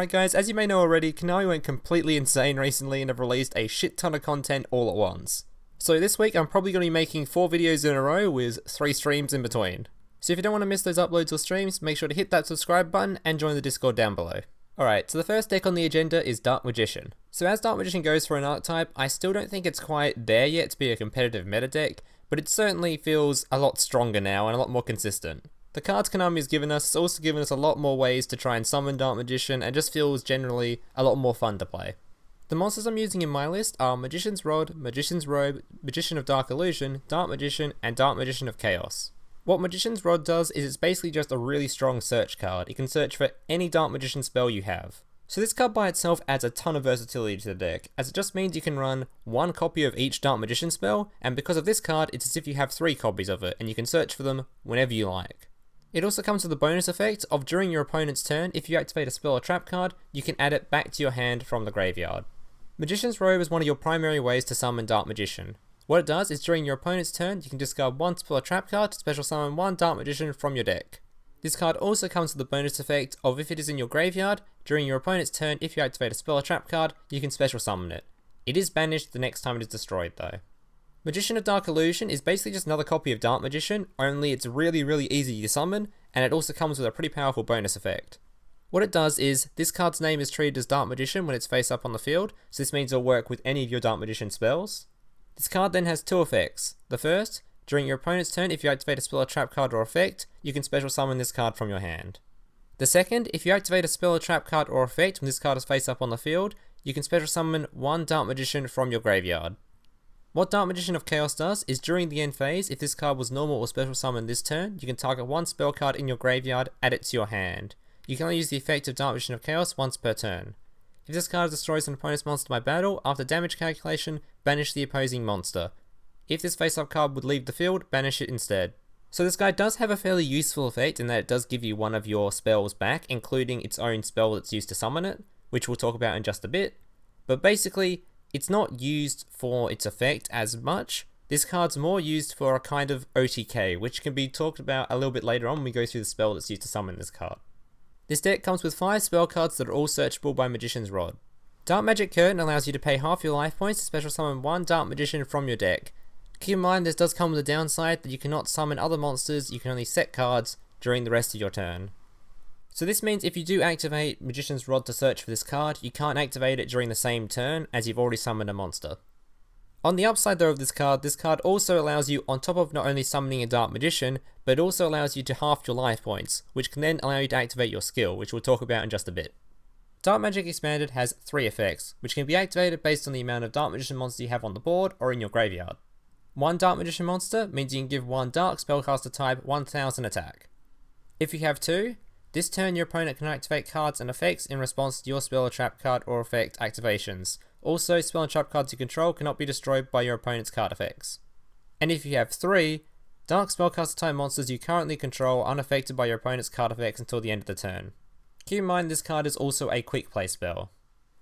Alright guys, as you may know already, Konami went completely insane recently and have released a shit ton of content all at once. So this week I'm probably going to be making 4 videos in a row with 3 streams in between. So if you don't want to miss those uploads or streams, make sure to hit that subscribe button and join the Discord down below. Alright, so the first deck on the agenda is Dark Magician. So as Dark Magician goes for an archetype, I still don't think it's quite there yet to be a competitive meta deck, but it certainly feels a lot stronger now and a lot more consistent. The cards Konami has given us has also given us a lot more ways to try and summon Dark Magician and just feels generally a lot more fun to play. The monsters I'm using in my list are Magician's Rod, Magician's Robe, Magician of Dark Illusion, Dark Magician, and Dark Magician of Chaos. What Magician's Rod does is it's basically just a really strong search card. It can search for any Dark Magician spell you have. So this card by itself adds a ton of versatility to the deck, as it just means you can run 1 copy of each Dark Magician spell, and because of this card, it's as if you have 3 copies of it, and you can search for them whenever you like. It also comes with the bonus effect of during your opponent's turn, if you activate a spell or trap card, you can add it back to your hand from the graveyard. Magician's Robe is one of your primary ways to summon Dark Magician. What it does is during your opponent's turn, you can discard 1 spell or trap card to special summon 1 Dark Magician from your deck. This card also comes with the bonus effect of if it is in your graveyard, during your opponent's turn, if you activate a spell or trap card, you can special summon it. It is banished the next time it is destroyed though. Magician of Dark Illusion is basically just another copy of Dark Magician, only it's really easy to summon, and it also comes with a pretty powerful bonus effect. What it does is, this card's name is treated as Dark Magician when it's face up on the field, so this means it'll work with any of your Dark Magician spells. This card then has 2 effects. The first, during your opponent's turn, if you activate a spell or trap card or effect, you can special summon this card from your hand. The second, if you activate a spell or trap card or effect when this card is face up on the field, you can special summon 1 Dark Magician from your graveyard. What Dark Magician of Chaos does is during the end phase, if this card was normal or special summon this turn, you can target 1 spell card in your graveyard, add it to your hand. You can only use the effect of Dark Magician of Chaos once per turn. If this card destroys an opponent's monster by battle, after damage calculation, banish the opposing monster. If this face-up card would leave the field, banish it instead. So this guy does have a fairly useful effect in that it does give you one of your spells back, including its own spell that's used to summon it, which we'll talk about in just a bit. But basically, it's not used for its effect as much. This card's more used for a kind of OTK, which can be talked about a little bit later on when we go through the spell that's used to summon this card. This deck comes with 5 spell cards that are all searchable by Magician's Rod. Dark Magic Curtain allows you to pay half your life points to special summon 1 Dark Magician from your deck. Keep in mind this does come with a downside that you cannot summon other monsters, you can only set cards during the rest of your turn. So this means if you do activate Magician's Rod to search for this card, you can't activate it during the same turn as you've already summoned a monster. On the upside though of this card also allows you, on top of not only summoning a Dark Magician, but it also allows you to half your life points, which can then allow you to activate your skill, which we'll talk about in just a bit. Dark Magic Expanded has 3 effects, which can be activated based on the amount of Dark Magician monsters you have on the board or in your graveyard. 1 Dark Magician monster means you can give 1 Dark Spellcaster type 1000 attack. If you have 2, this turn your opponent can activate cards and effects in response to your spell or trap card or effect activations. Also, spell and trap cards you control cannot be destroyed by your opponent's card effects. And if you have 3, Dark Spellcaster type monsters you currently control are unaffected by your opponent's card effects until the end of the turn. Keep in mind this card is also a quick play spell.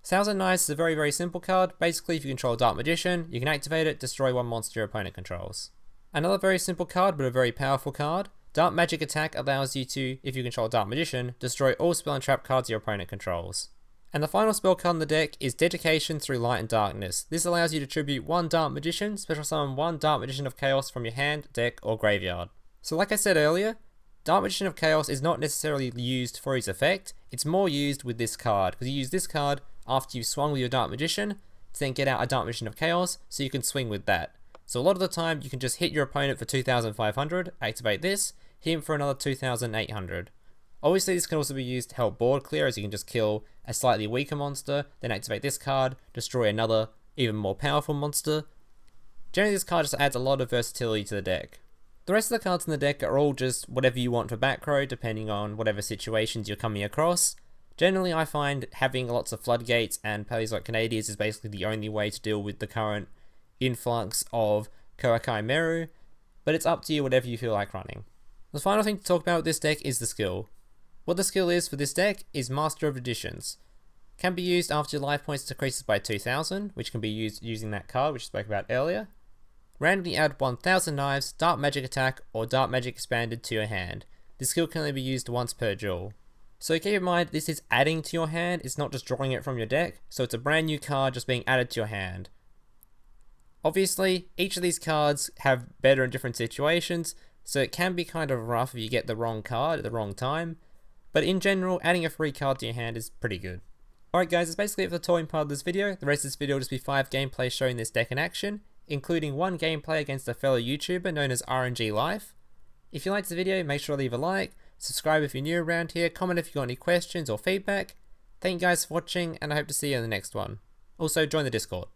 Thousand Knives is a very simple card. Basically, if you control Dark Magician, you can activate it, destroy 1 monster your opponent controls. Another very simple card but a very powerful card, Dark Magic Attack allows you to, if you control Dark Magician, destroy all spell and trap cards your opponent controls. And the final spell card in the deck is Dedication through Light and Darkness. This allows you to tribute 1 Dark Magician, special summon 1 Dark Magician of Chaos from your hand, deck, or graveyard. So like I said earlier, Dark Magician of Chaos is not necessarily used for its effect, it's more used with this card, because you use this card after you've swung with your Dark Magician, to then get out a Dark Magician of Chaos, so you can swing with that. So a lot of the time, you can just hit your opponent for 2500, activate this, hit him for another 2800. Obviously this can also be used to help board clear, as you can just kill a slightly weaker monster, then activate this card, destroy another, even more powerful monster. Generally this card just adds a lot of versatility to the deck. The rest of the cards in the deck are all just whatever you want for back row, depending on whatever situations you're coming across. Generally I find having lots of Floodgates and Paleozoic Canadias is basically the only way to deal with the current influx of Koakai Meru, but it's up to you whatever you feel like running. The final thing to talk about with this deck is the skill. What the skill is for this deck is Master of Additions. Can be used after your life points decreases by 2000, which can be used using that card which I spoke about earlier. Randomly add 1000 Knives, Dark Magic Attack, or Dark Magic Expanded to your hand. This skill can only be used once per duel. So keep in mind, this is adding to your hand, it's not just drawing it from your deck, so it's a brand new card just being added to your hand. Obviously, each of these cards have better in different situations, so it can be kind of rough if you get the wrong card at the wrong time, but in general, adding a free card to your hand is pretty good. Alright guys, that's basically it for the toying part of this video. The rest of this video will just be 5 gameplays showing this deck in action, including 1 gameplay against a fellow YouTuber known as RNG Life. If you liked the video, make sure to leave a like, subscribe if you're new around here, comment if you've got any questions or feedback. Thank you guys for watching, and I hope to see you in the next one. Also, join the Discord.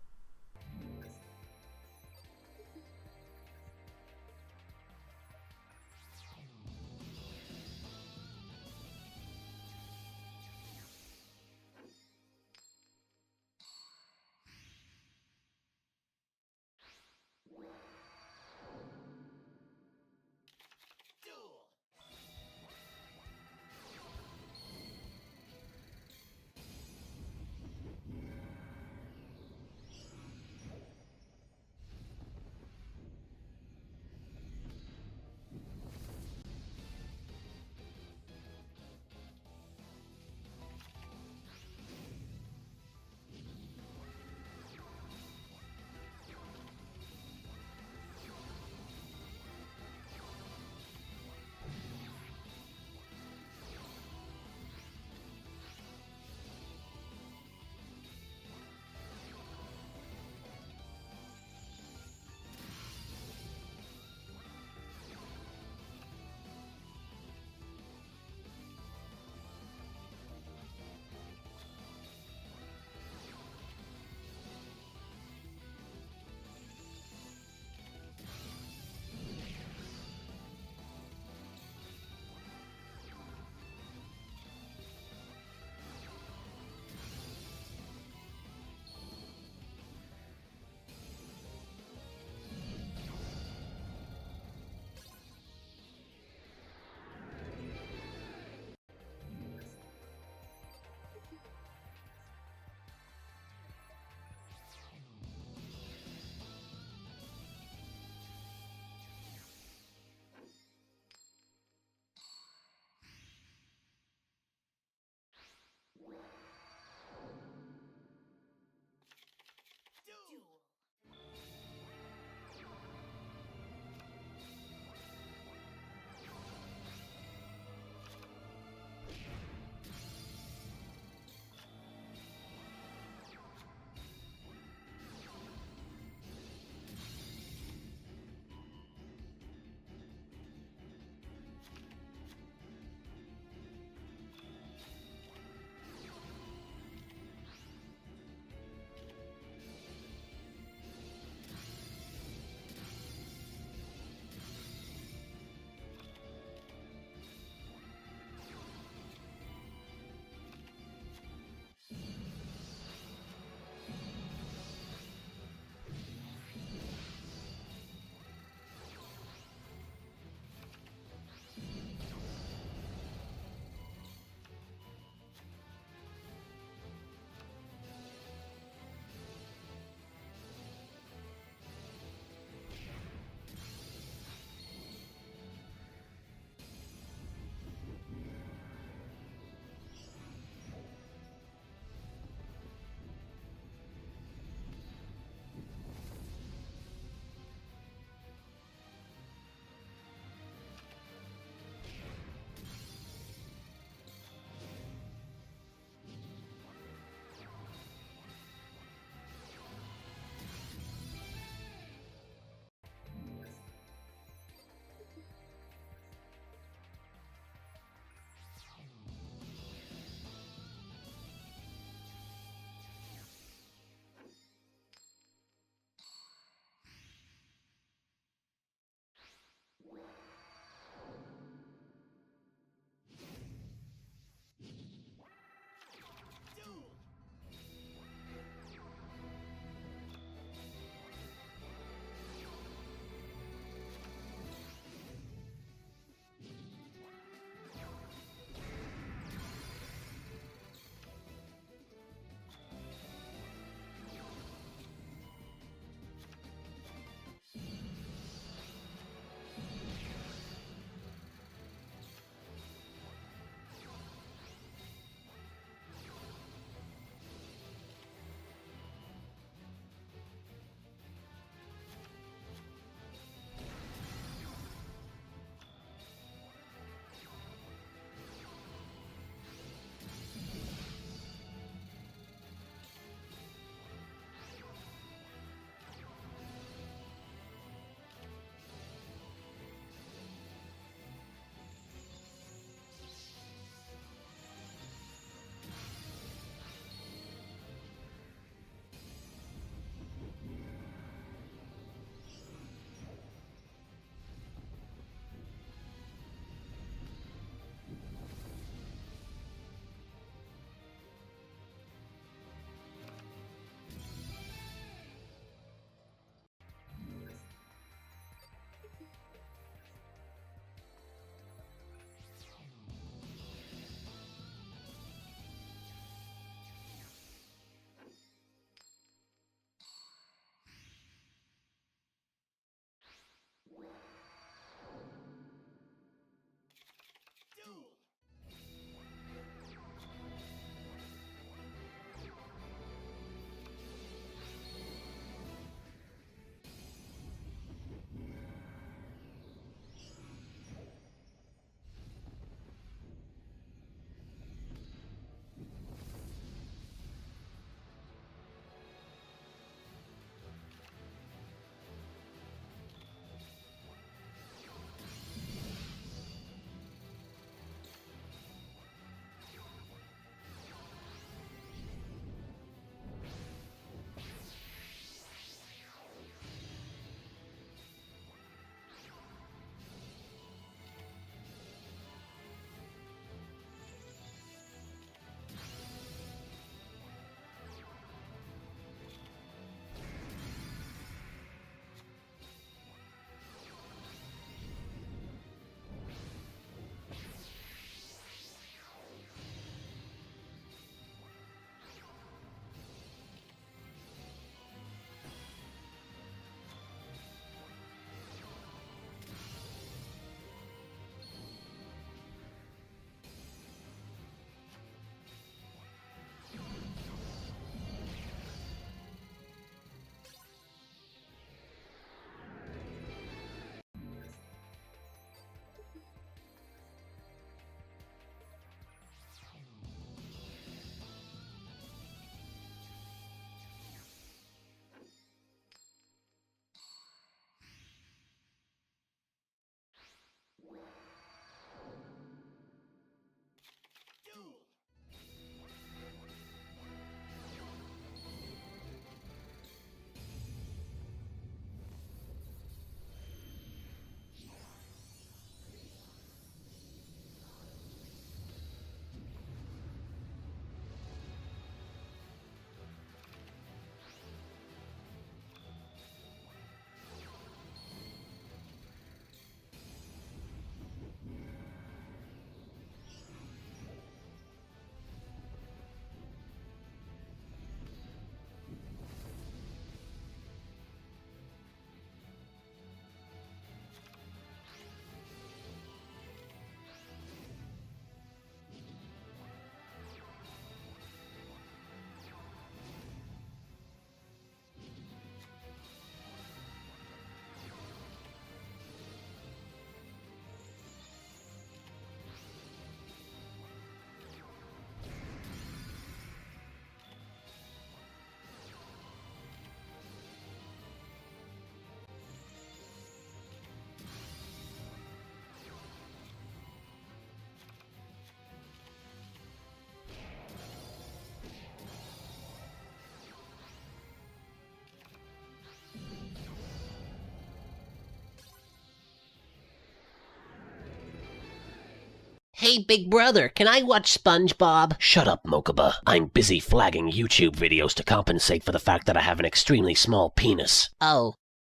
Hey, big brother, can I watch SpongeBob? Shut up, Mokuba. I'm busy flagging YouTube videos to compensate for the fact that I have an extremely small penis. Oh.